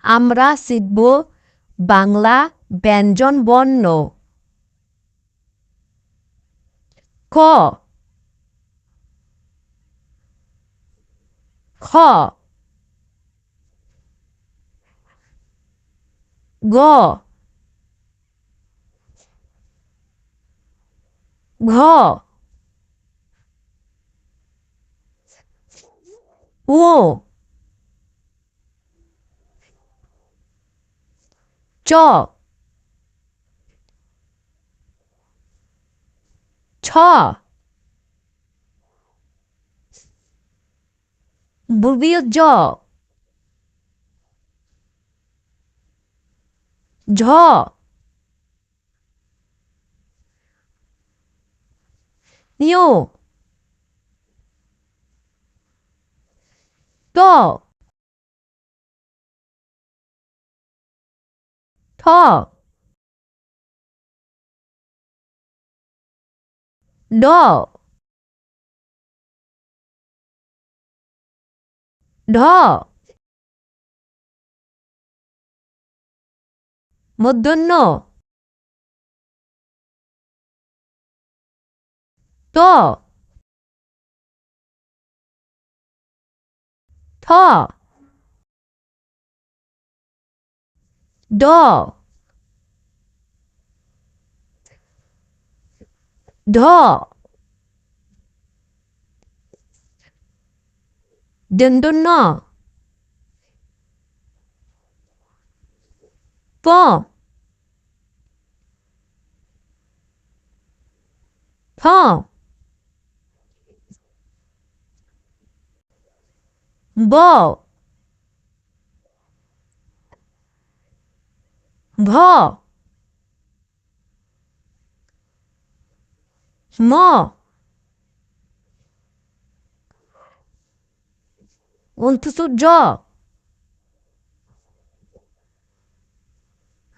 আমরা শিখব বাংলা ব্যঞ্জন বর্ণ। ক খ গ ঘ ও চ ছ বর্গীয় জ ঝ ঞ ট ঠ ড ঢ মূর্ধন্য ত ঠ ড ঢ দন্তন্য প ফ ব ভ ম জ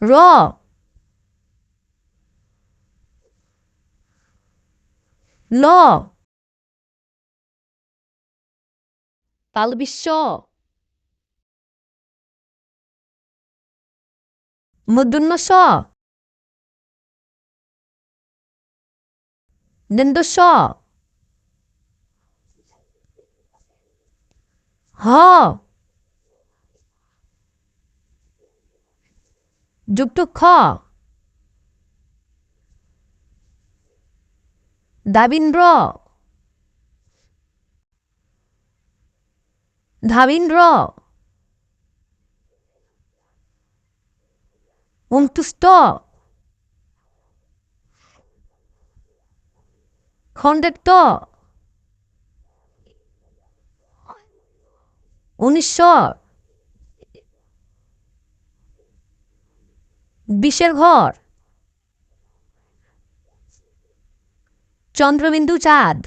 র ল তালবিশ্ব মূর্ধন্য স দন্ত স হ যুক্ত খ দাবিন্দ্র ধাবিন্দ্র অন্তুষ্ট খণ্ডের ট 1900 বিশের ঘর চন্দ্রবিন্দু চাঁদ।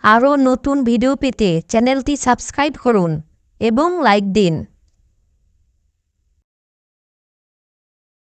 আরও নতুন ভিডিও পেতে চ্যানেলটি সাবস্ক্রাইব করুন এবং লাইক দিন।